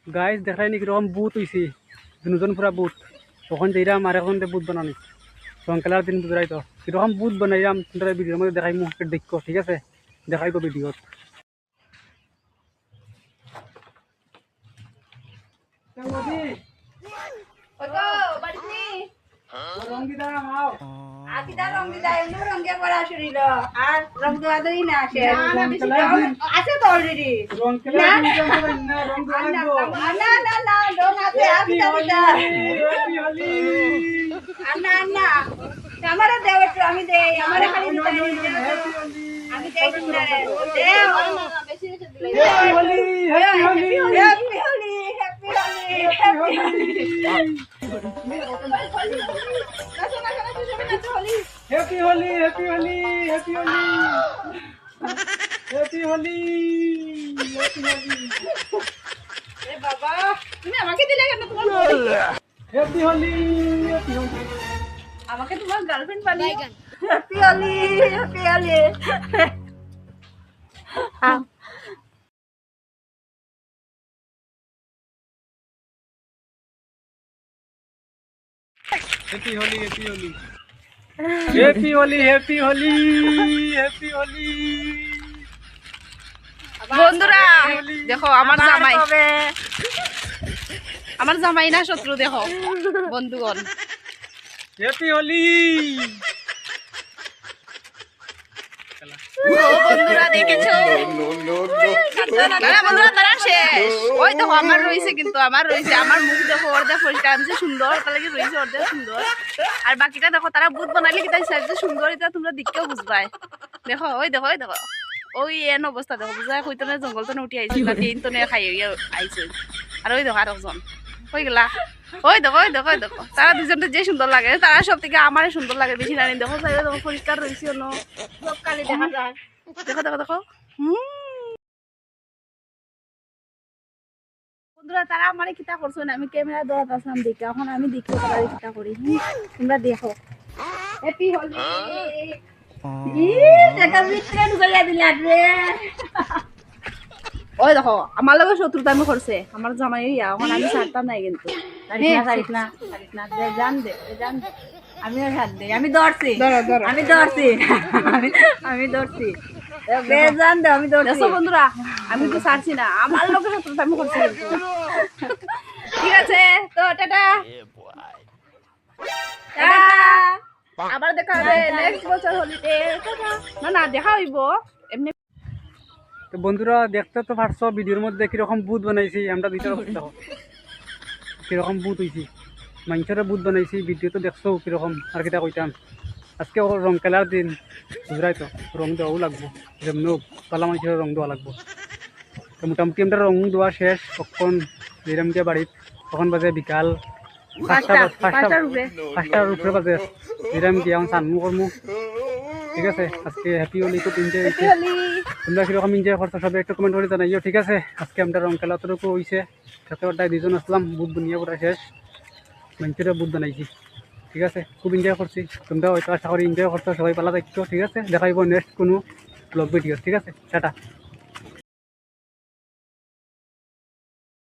Guys দেখাই নি কিরকম বুথ হয়েছি দুজন পুরা বুথ তখন যেরাম আর এখন বুথ বানানি রং খেলার দিন বুঝাই তো কিরকম বুথ বানাইরাম তোমরা ভিডিওর মধ্যে দেখাই মুখ দেখো ঠিক আছে দেখাইব ভিডিওত রং দিদা মাও আকিদা রং দিদা এমনি রঙে পড়া শুনিল আর রং দেওয়া দই না আসে আছে তো অলরেডি রং খেলার দিন না রং দেওয়া লাগবো না না না রং আছে আকিদা দিদা হ্যাপি হোলি আন্না আন্না আমারে দেও একটু আমি দেই আমারে খালি দিতে আমি দেই না রে দেও বেশি বেশি দিলে happy Holi happy Holi happy Holi happy Holi happy Holi happy Holi happy Holi happy Holi happy Holi happy Holi এ বাবা তুমি আমাকে দিলে কেন তোমার হ্যাপি হোলি হ্যাপি হোলি আমাকে তোমার গার্লফ্রেন্ড বানিয়ে happy Holi happy Holi happy Holi happy Holi happy Holi happy Holi happy Holi বন্ধুরা দেখো আমার জামাই না শত্রু দেখো বন্ধুগণ হ্যাপি হোলি বন্ধুরা দেখেছো বন্ধুরা তারা শেষ ওই দেখো আমার রয়েছে কিন্তু আমার মুখ দেখো অর্ধেক পরিষ্কার আনছে সুন্দর তার লাগে রয়েছে অর্ধেক সুন্দর আর বাকিটা দেখো তারা বুধ বানাইলে কি তাই সাইজে সুন্দর এটা তোমরা দেখতেও বুঝবাই দেখো ওই দেখো ওই এন অবস্থা দেখো বুঝাই কইতো না জঙ্গল তো উঠি আইছি না তিন তো খাই আইছে আর ওই দেখো আর একজন হয়ে গেলা ওই দেখো তারা দুজনটা যে সুন্দর লাগে তারা সব থেকে আমার সুন্দর লাগে বেশি রানি দেখো দেখো পরিষ্কার রয়েছে সব কালি দেখা যায় দেখো বন্ধুরা তারা আমার কিতা করছো না আমি ক্যামেরা দৌড়াত আসলাম দেখে এখন আমি দেখি তারা কিতা করি তোমরা দেখো হ্যাপি হোলি এটা ভিতরে ঢুকাইয়া দিলা রে ওই দেখো আমার লগে শত্রুতা আমি করছে আমার জামাই এখন আমি ছাড়তাম নাই কিন্তু সারিস না জান দে আমিও হাত দে আমি ধরছি আমি ধরছি বেজান দে আমি ধরছি দেখো বন্ধুরা আমি তো ছাড়ছি না আমার লগে শত্রুতা আমি করছি কিন্তু ঠিক আছে তো টাটা আবার দেখা হবে নেক্সট বছর হোলিতে না দেখা হইব এমনি তো বন্ধুরা দেখতে তো পারছো ভিডিওর মধ্যে কিরকম বুথ বানাইছি আমরা দুইটা দেখো কিরকম বুথ হয়েছি মানুষের বুথ বানাইছি ভিডিও তো দেখছো কিরকম আর কিটা কইতাম আজকে রং খেলার দিন বুঝরাই তো রং দেওয়াও লাগবো যেমন পালা মানুষের রং দেওয়া লাগবো তো মোটামুটি আমরা রং দেওয়া শেষ তখন যেরমকে বাড়িত তখন বাজে বিকাল পাঁচটার উপরে বাজে যেরম কি এখন সানমু করমু ঠিক আছে আজকে হ্যাপি হোলি খুব এনজয় হয়েছে তোমরা কিরকম এনজয় করছো সবাই একটু কমেন্ট করে জানাইও ঠিক আছে আজকে আমরা রং খেলা অতটুকু হয়েছে সাথে ওটাই দুজন আসলাম বুথ বানিয়ে পুরা শেষ মানুষেরা বুথ বানাইছি ঠিক আছে খুব এনজয় করছি তোমরা হয়তো আশা করি এনজয় করছো সবাই পালা দেখছো ঠিক আছে দেখাইব নেক্সট কোনো ব্লগ ভিডিও ঠিক আছে টাটা।